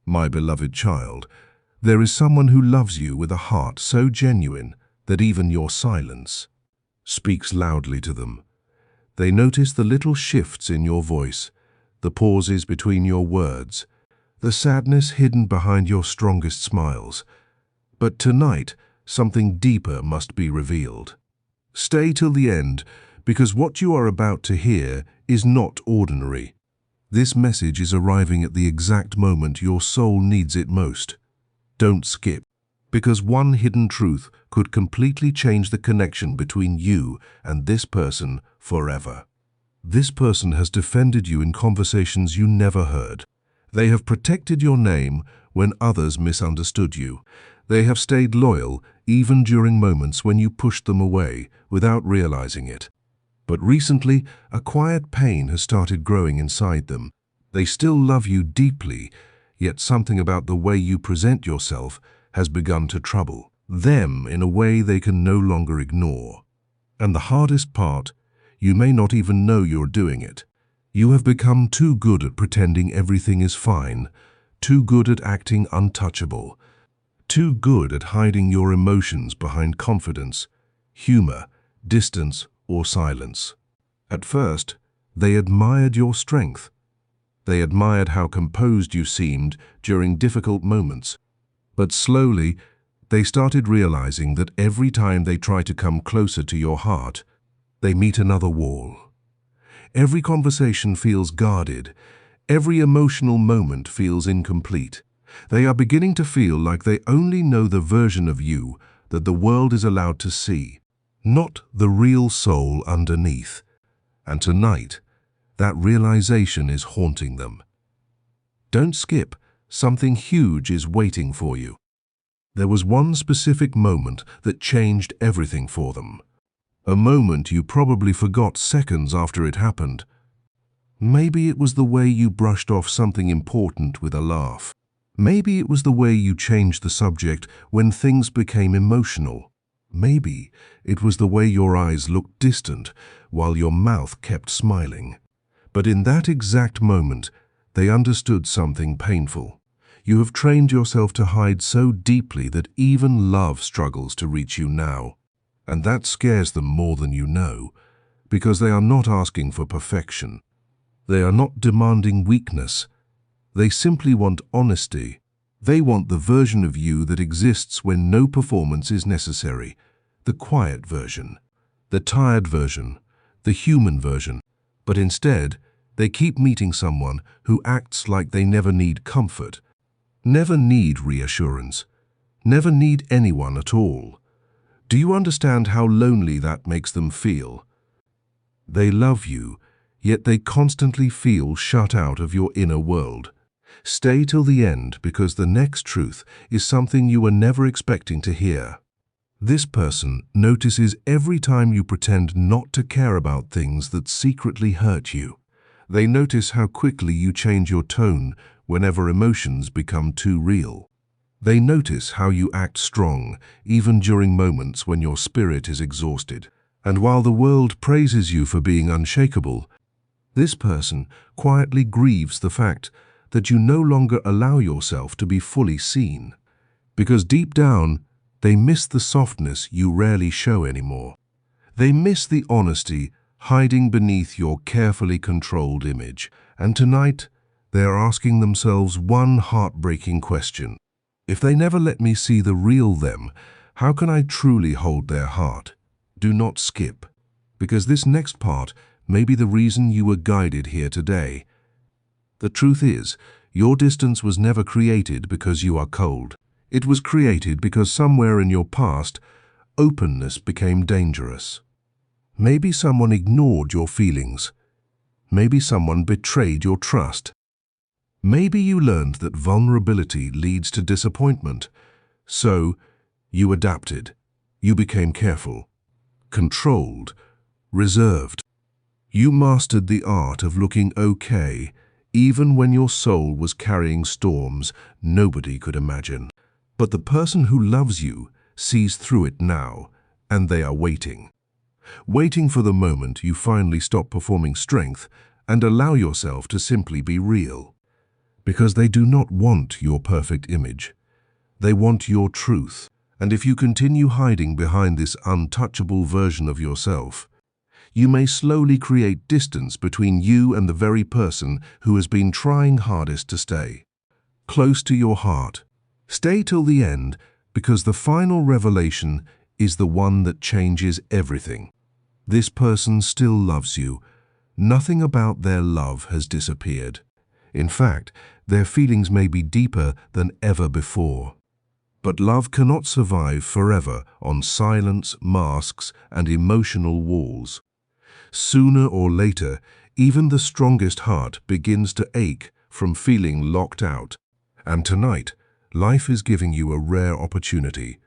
My beloved child, there is someone who loves you with a heart so genuine that even your silence speaks loudly to them. They notice the little shifts in your voice, the pauses between your words, the sadness hidden behind your strongest smiles. But tonight, something deeper must be revealed. Stay till the end, because what you are about to hear is not ordinary. This message is arriving at the exact moment your soul needs it most. Don't skip, because one hidden truth could completely change the connection between you and this person forever. This person has defended you in conversations you never heard. They have protected your name when others misunderstood you. They have stayed loyal even during moments when you pushed them away without realizing it. But recently, a quiet pain has started growing inside them. They still love you deeply, yet something about the way you present yourself has begun to trouble them in a way they can no longer ignore. And the hardest part, you may not even know you're doing it. You have become too good at pretending everything is fine, too good at acting untouchable, too good at hiding your emotions behind confidence, humor, distance, or silence. At first, they admired your strength. They admired how composed you seemed during difficult moments. But slowly, they started realizing that every time they try to come closer to your heart, they meet another wall. Every conversation feels guarded. Every emotional moment feels incomplete. They are beginning to feel like they only know the version of you that the world is allowed to see, not the real soul underneath. And tonight, that realization is haunting them. Don't skip. Something huge is waiting for you. There was one specific moment that changed everything for them. A moment you probably forgot seconds after it happened. Maybe it was the way you brushed off something important with a laugh. Maybe it was the way you changed the subject when things became emotional. Maybe it was the way your eyes looked distant while your mouth kept smiling. But in that exact moment, they understood something painful. You have trained yourself to hide so deeply that even love struggles to reach you now. And that scares them more than you know, because they are not asking for perfection. They are not demanding weakness. They simply want honesty. They want the version of you that exists when no performance is necessary. The quiet version, the tired version, the human version. But instead, they keep meeting someone who acts like they never need comfort, never need reassurance, never need anyone at all. Do you understand how lonely that makes them feel? They love you, yet they constantly feel shut out of your inner world. Stay till the end, because the next truth is something you were never expecting to hear. This person notices every time you pretend not to care about things that secretly hurt you. They notice how quickly you change your tone whenever emotions become too real. They notice how you act strong, even during moments when your spirit is exhausted. And while the world praises you for being unshakable, this person quietly grieves the fact that you no longer allow yourself to be fully seen. Because deep down, they miss the softness you rarely show anymore. They miss the honesty hiding beneath your carefully controlled image. And tonight, they are asking themselves one heartbreaking question. If they never let me see the real them, how can I truly hold their heart? Do not skip, because this next part may be the reason you were guided here today. The truth is, your distance was never created because you are cold. It was created because somewhere in your past, openness became dangerous. Maybe someone ignored your feelings. Maybe someone betrayed your trust. Maybe you learned that vulnerability leads to disappointment. So, you adapted. You became careful, controlled, reserved. You mastered the art of looking okay, even when your soul was carrying storms nobody could imagine. But the person who loves you sees through it now, and they are waiting. Waiting for the moment you finally stop performing strength and allow yourself to simply be real. Because they do not want your perfect image. They want your truth. And if you continue hiding behind this untouchable version of yourself, you may slowly create distance between you and the very person who has been trying hardest to stay close to your heart. Stay till the end, because the final revelation is the one that changes everything. This person still loves you. Nothing about their love has disappeared. In fact, their feelings may be deeper than ever before. But love cannot survive forever on silence, masks, and emotional walls. Sooner or later, even the strongest heart begins to ache from feeling locked out. And tonight, life is giving you a rare opportunity,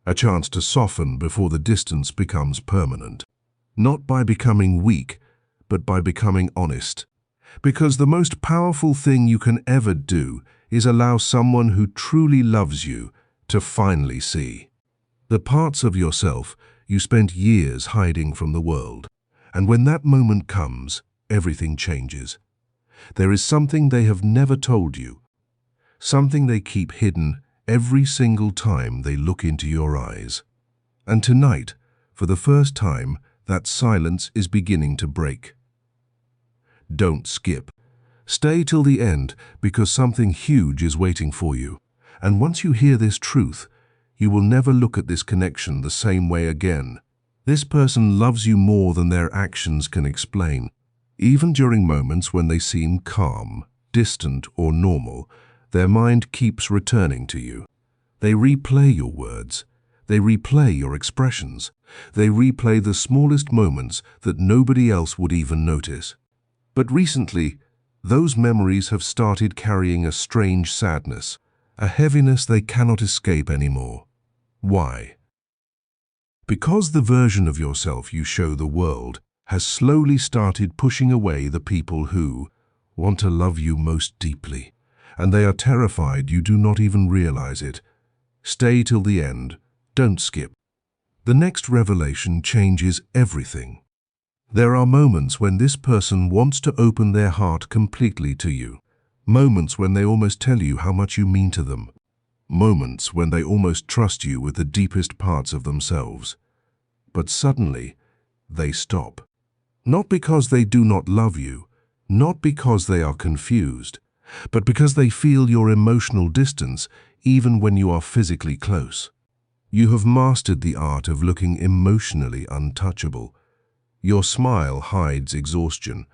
a chance to soften before the distance becomes permanent. Not by becoming weak, but by becoming honest. Because the most powerful thing you can ever do is allow someone who truly loves you to finally see the parts of yourself you spent years hiding from the world. And when that moment comes, everything changes. There is something they have never told you, something they keep hidden every single time they look into your eyes. And tonight, for the first time, that silence is beginning to break. Don't skip. Stay till the end, because something huge is waiting for you. And once you hear this truth, you will never look at this connection the same way again. This person loves you more than their actions can explain. Even during moments when they seem calm, distant, or normal, their mind keeps returning to you. They replay your words. They replay your expressions. They replay the smallest moments that nobody else would even notice. But recently, those memories have started carrying a strange sadness, a heaviness they cannot escape anymore. Why? Because the version of yourself you show the world has slowly started pushing away the people who want to love you most deeply, and they are terrified you do not even realize it. Stay till the end. Don't skip. The next revelation changes everything. There are moments when this person wants to open their heart completely to you. Moments when they almost tell you how much you mean to them. Moments when they almost trust you with the deepest parts of themselves. But suddenly, they stop. Not because they do not love you, not because they are confused, but because they feel your emotional distance even when you are physically close. You have mastered the art of looking emotionally untouchable. Your smile hides exhaustion.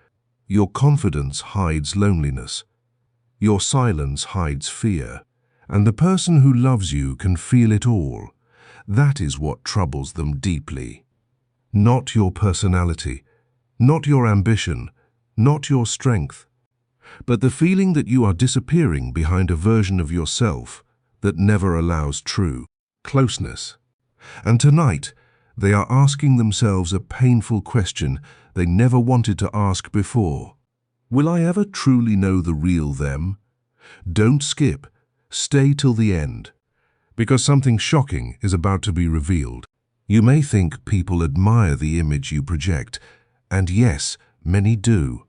Your confidence hides loneliness. Your silence hides fear. And the person who loves you can feel it all. That is what troubles them deeply. Not your personality, not your ambition, not your strength, but the feeling that you are disappearing behind a version of yourself that never allows true closeness. And tonight, they are asking themselves a painful question they never wanted to ask before. Will I ever truly know the real them? Don't skip. Stay till the end, because something shocking is about to be revealed. You may think people admire the image you project, and yes, many do.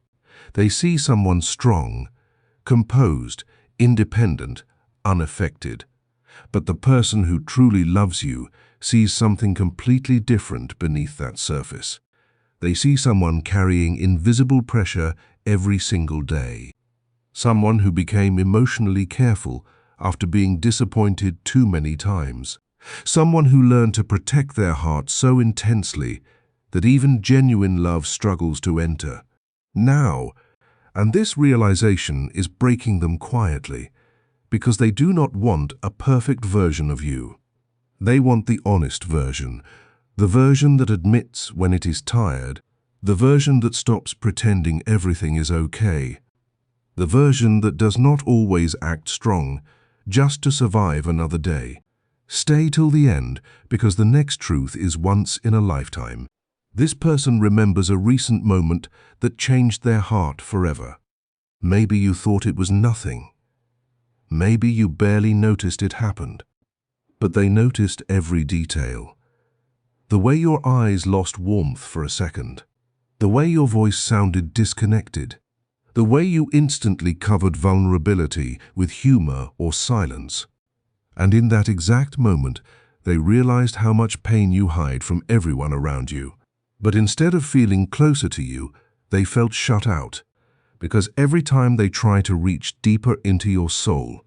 They see someone strong, composed, independent, unaffected. But the person who truly loves you sees something completely different beneath that surface. They see someone carrying invisible pressure every single day. Someone who became emotionally careful after being disappointed too many times. Someone who learned to protect their heart so intensely that even genuine love struggles to enter. Now, and this realization is breaking them quietly, because they do not want a perfect version of you. They want the honest version, the version that admits when it is tired, the version that stops pretending everything is okay, the version that does not always act strong, just to survive another day. Stay till the end, because the next truth is once in a lifetime. This person remembers a recent moment that changed their heart forever. Maybe you thought it was nothing. Maybe you barely noticed it happened. But they noticed every detail. The way your eyes lost warmth for a second. The way your voice sounded disconnected. The way you instantly covered vulnerability with humor or silence. And in that exact moment, they realized how much pain you hide from everyone around you. But instead of feeling closer to you, they felt shut out. Because every time they try to reach deeper into your soul,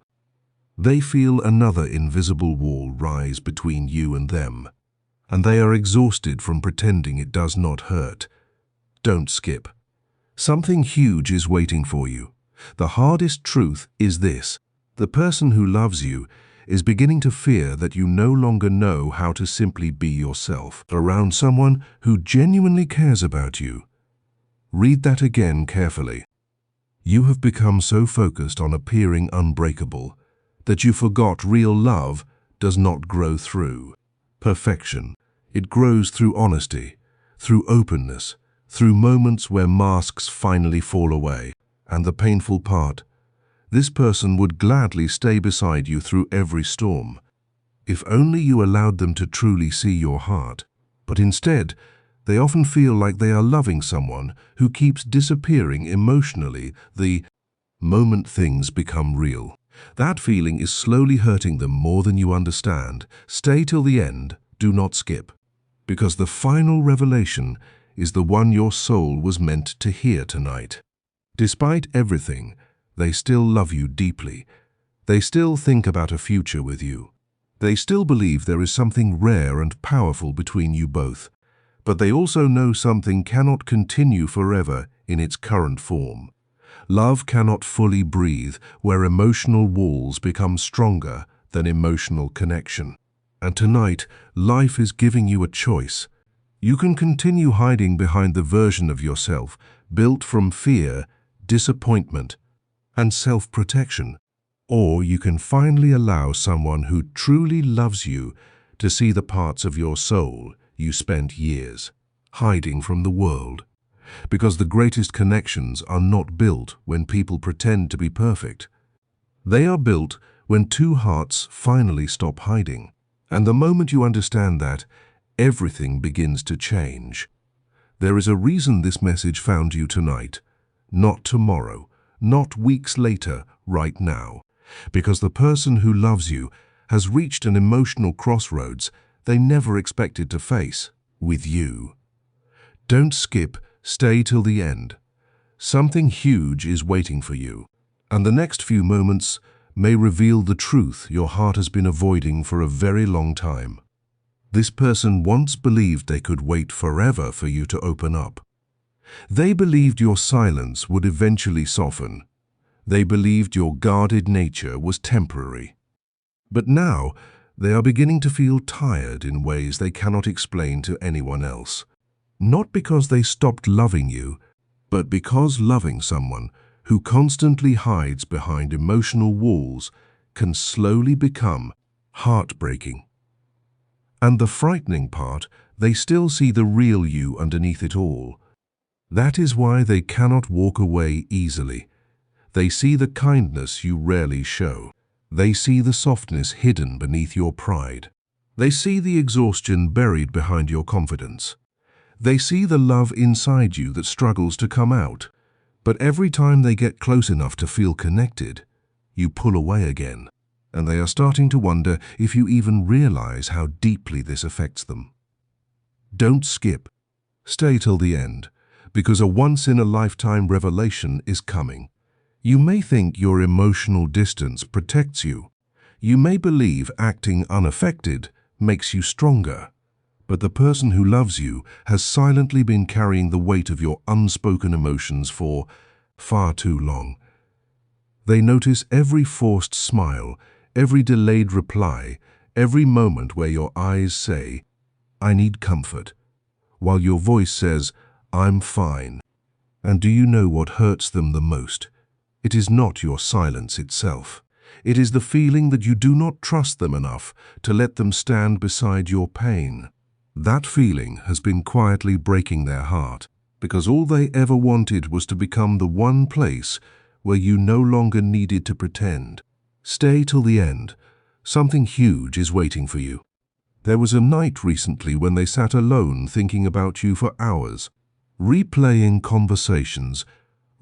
they feel another invisible wall rise between you and them. And they are exhausted from pretending it does not hurt. Don't skip. Something huge is waiting for you. The hardest truth is this: the person who loves you is beginning to fear that you no longer know how to simply be yourself around someone who genuinely cares about you. Read that again carefully. You have become so focused on appearing unbreakable that you forgot real love does not grow through perfection. It grows through honesty, through openness, through moments where masks finally fall away. And the painful part, this person would gladly stay beside you through every storm, if only you allowed them to truly see your heart. But instead, they often feel like they are loving someone who keeps disappearing emotionally the moment things become real. That feeling is slowly hurting them more than you understand. Stay till the end, do not skip. Because the final revelation is the one your soul was meant to hear tonight. Despite everything, they still love you deeply. They still think about a future with you. They still believe there is something rare and powerful between you both. But they also know something cannot continue forever in its current form. Love cannot fully breathe where emotional walls become stronger than emotional connection. And tonight, life is giving you a choice. You can continue hiding behind the version of yourself built from fear, disappointment, and self-protection. Or you can finally allow someone who truly loves you to see the parts of your soul you spent years hiding from the world. Because the greatest connections are not built when people pretend to be perfect. They are built when two hearts finally stop hiding. And the moment you understand that, everything begins to change. There is a reason this message found you tonight, not tomorrow, not weeks later, right now. Because the person who loves you has reached an emotional crossroads they never expected to face with you. Don't skip, stay till the end. Something huge is waiting for you, and the next few moments may reveal the truth your heart has been avoiding for a very long time. This person once believed they could wait forever for you to open up. They believed your silence would eventually soften. They believed your guarded nature was temporary. But now, they are beginning to feel tired in ways they cannot explain to anyone else. Not because they stopped loving you, but because loving someone who constantly hides behind emotional walls can slowly become heartbreaking. And the frightening part, they still see the real you underneath it all. That is why they cannot walk away easily. They see the kindness you rarely show. They see the softness hidden beneath your pride. They see the exhaustion buried behind your confidence. They see the love inside you that struggles to come out. But every time they get close enough to feel connected, you pull away again. And they are starting to wonder if you even realize how deeply this affects them. Don't skip. Stay till the end, because a once-in-a-lifetime revelation is coming. You may think your emotional distance protects you. You may believe acting unaffected makes you stronger. But the person who loves you has silently been carrying the weight of your unspoken emotions for far too long. They notice every forced smile, every delayed reply, every moment where your eyes say, "I need comfort," while your voice says, "I'm fine." And do you know what hurts them the most? It is not your silence itself. It is the feeling that you do not trust them enough to let them stand beside your pain. That feeling has been quietly breaking their heart, because all they ever wanted was to become the one place where you no longer needed to pretend. Stay till the end. Something huge is waiting for you. There was a night recently when they sat alone thinking about you for hours, replaying conversations,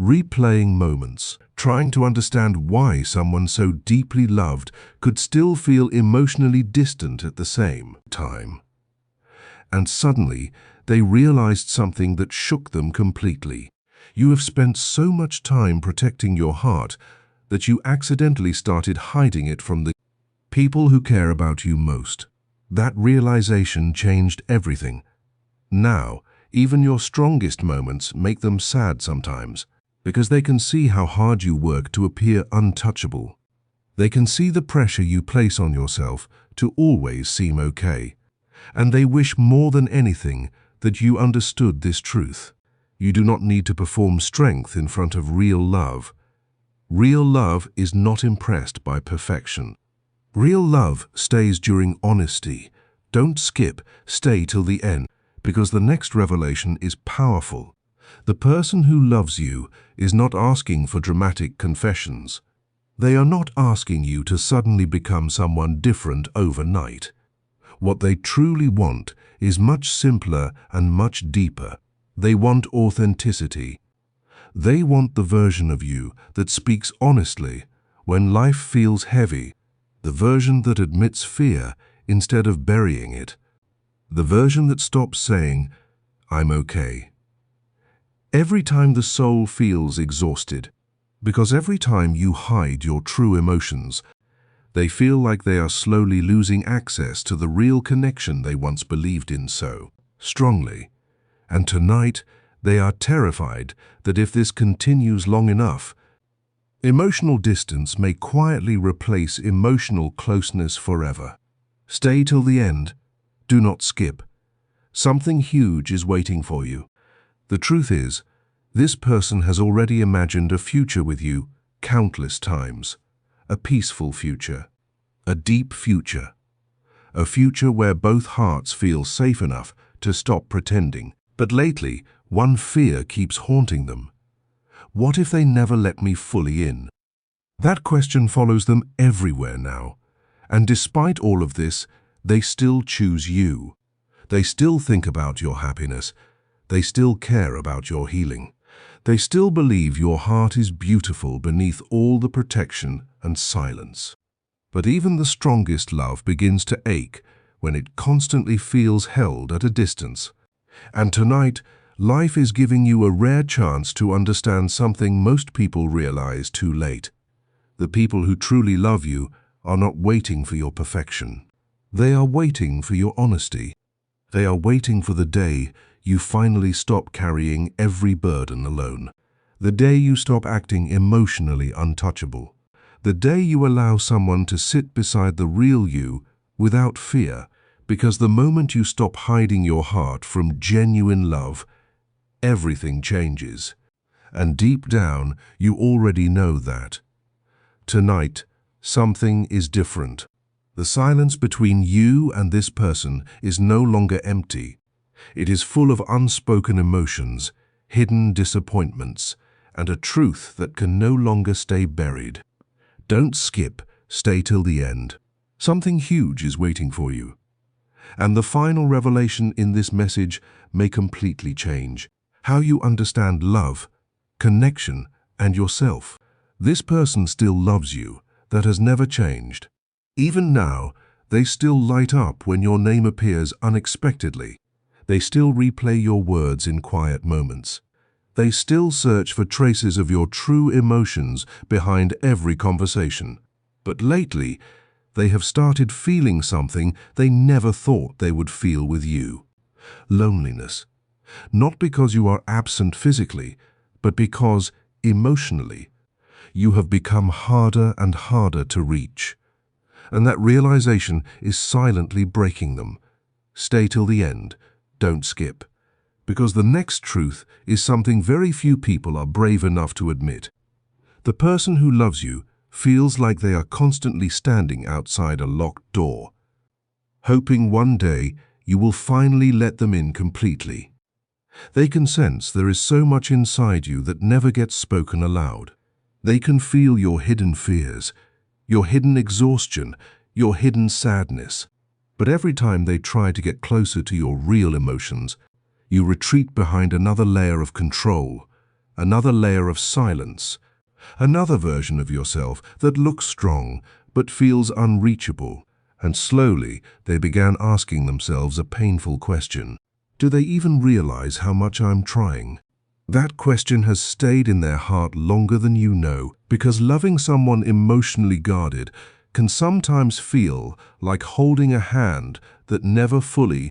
replaying moments, trying to understand why someone so deeply loved could still feel emotionally distant at the same time. And suddenly, they realized something that shook them completely. You have spent so much time protecting your heart that you accidentally started hiding it from the people who care about you most. That realization changed everything. Now, even your strongest moments make them sad sometimes, because they can see how hard you work to appear untouchable. They can see the pressure you place on yourself to always seem okay. And they wish more than anything that you understood this truth. You do not need to perform strength in front of real love. Real love is not impressed by perfection. Real love stays during honesty. Don't skip, stay till the end, because the next revelation is powerful. The person who loves you is not asking for dramatic confessions. They are not asking you to suddenly become someone different overnight. What they truly want is much simpler and much deeper. They want authenticity. They want the version of you that speaks honestly when life feels heavy, the version that admits fear instead of burying it, the version that stops saying, "I'm okay," every time the soul feels exhausted. Because every time you hide your true emotions, they feel like they are slowly losing access to the real connection they once believed in so strongly. And tonight, they are terrified that if this continues long enough, emotional distance may quietly replace emotional closeness forever. Stay till the end. Do not skip. Something huge is waiting for you. The truth is, this person has already imagined a future with you countless times. A peaceful future. A deep future. A future where both hearts feel safe enough to stop pretending. But lately, one fear keeps haunting them. What if they never let me fully in? That question follows them everywhere now. And despite all of this, they still choose you. They still think about your happiness. They still care about your healing. They still believe your heart is beautiful beneath all the protection and silence. But even the strongest love begins to ache when it constantly feels held at a distance. And tonight, life is giving you a rare chance to understand something most people realize too late. The people who truly love you are not waiting for your perfection. They are waiting for your honesty. They are waiting for the day you finally stop carrying every burden alone. The day you stop acting emotionally untouchable. The day you allow someone to sit beside the real you without fear. Because the moment you stop hiding your heart from genuine love, everything changes. And deep down, you already know that. Tonight, something is different. The silence between you and this person is no longer empty. It is full of unspoken emotions, hidden disappointments, and a truth that can no longer stay buried. Don't skip, stay till the end. Something huge is waiting for you. And the final revelation in this message may completely change how you understand love, connection, and yourself. This person still loves you. That has never changed. Even now, they still light up when your name appears unexpectedly. They still replay your words in quiet moments. They still search for traces of your true emotions behind every conversation. But lately, they have started feeling something they never thought they would feel with you. Loneliness. Not because you are absent physically, but because, emotionally, you have become harder and harder to reach. And that realization is silently breaking them. Stay till the end. Don't skip. Because the next truth is something very few people are brave enough to admit. The person who loves you feels like they are constantly standing outside a locked door, hoping one day you will finally let them in completely. They can sense there is so much inside you that never gets spoken aloud. They can feel your hidden fears, your hidden exhaustion, your hidden sadness. But every time they try to get closer to your real emotions, you retreat behind another layer of control, another layer of silence, another version of yourself that looks strong but feels unreachable. And slowly they began asking themselves a painful question. Do they even realize how much I'm trying? That question has stayed in their heart longer than you know, because loving someone emotionally guarded can sometimes feel like holding a hand that never fully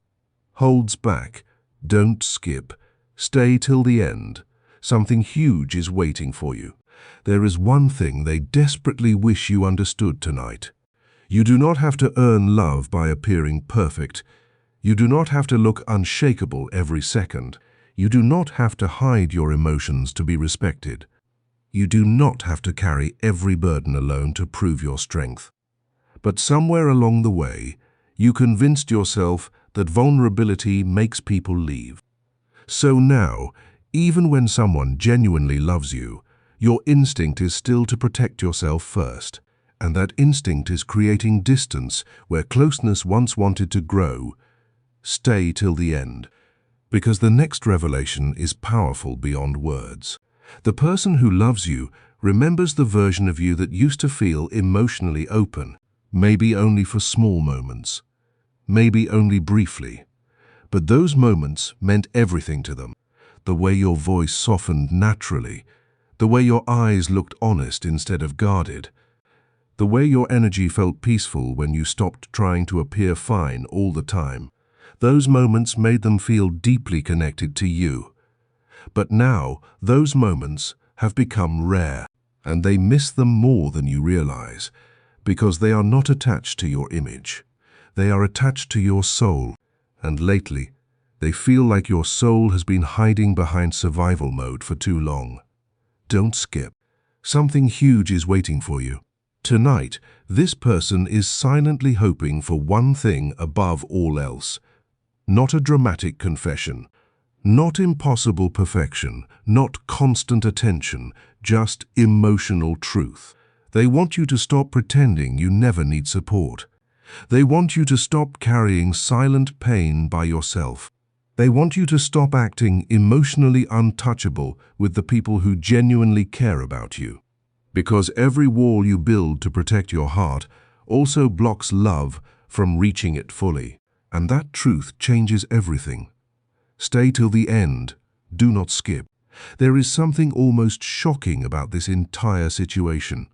holds back. Don't skip. Stay till the end. Something huge is waiting for you. There is one thing they desperately wish you understood tonight. You do not have to earn love by appearing perfect. You do not have to look unshakable every second. You do not have to hide your emotions to be respected. You do not have to carry every burden alone to prove your strength. But somewhere along the way, you convinced yourself that vulnerability makes people leave. So now, even when someone genuinely loves you, your instinct is still to protect yourself first. And that instinct is creating distance where closeness once wanted to grow. Stay till the end, because the next revelation is powerful beyond words. The person who loves you remembers the version of you that used to feel emotionally open, maybe only for small moments, maybe only briefly. But those moments meant everything to them. The way your voice softened naturally, the way your eyes looked honest instead of guarded, the way your energy felt peaceful when you stopped trying to appear fine all the time. Those moments made them feel deeply connected to you. But now, those moments have become rare, and they miss them more than you realize, because they are not attached to your image. They are attached to your soul, and lately, they feel like your soul has been hiding behind survival mode for too long. Don't skip. Something huge is waiting for you. Tonight, this person is silently hoping for one thing above all else. Not a dramatic confession, not impossible perfection, not constant attention, just emotional truth. They want you to stop pretending you never need support. They want you to stop carrying silent pain by yourself. They want you to stop acting emotionally untouchable with the people who genuinely care about you. Because every wall you build to protect your heart also blocks love from reaching it fully. And that truth changes everything. Stay till the end. Do not skip. There is something almost shocking about this entire situation.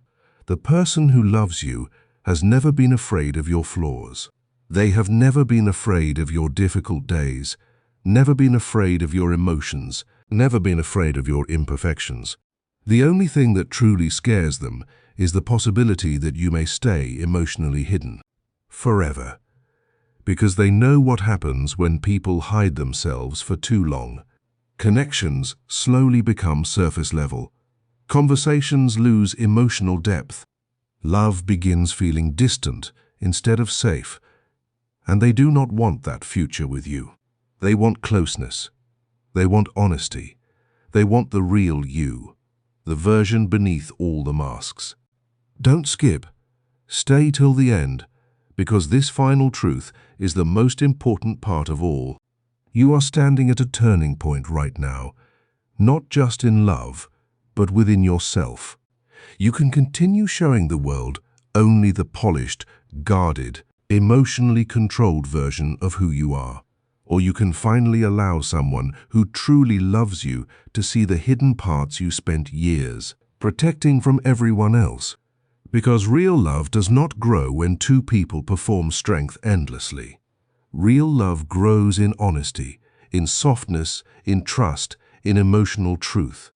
The person who loves you has never been afraid of your flaws. They have never been afraid of your difficult days, never been afraid of your emotions, never been afraid of your imperfections. The only thing that truly scares them is the possibility that you may stay emotionally hidden forever. Because they know what happens when people hide themselves for too long. Connections slowly become surface level. Conversations lose emotional depth. Love begins feeling distant instead of safe. And they do not want that future with you. They want closeness. They want honesty. They want the real you, the version beneath all the masks. Don't skip. Stay till the end, because this final truth is the most important part of all. You are standing at a turning point right now, not just in love, but within yourself. You can continue showing the world only the polished, guarded, emotionally controlled version of who you are. Or you can finally allow someone who truly loves you to see the hidden parts you spent years protecting from everyone else. Because real love does not grow when two people perform strength endlessly. Real love grows in honesty, in softness, in trust, in emotional truth.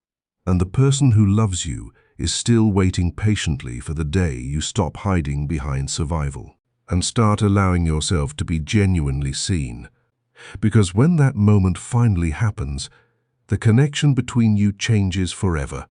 And the person who loves you is still waiting patiently for the day you stop hiding behind survival and start allowing yourself to be genuinely seen. Because when that moment finally happens, the connection between you changes forever.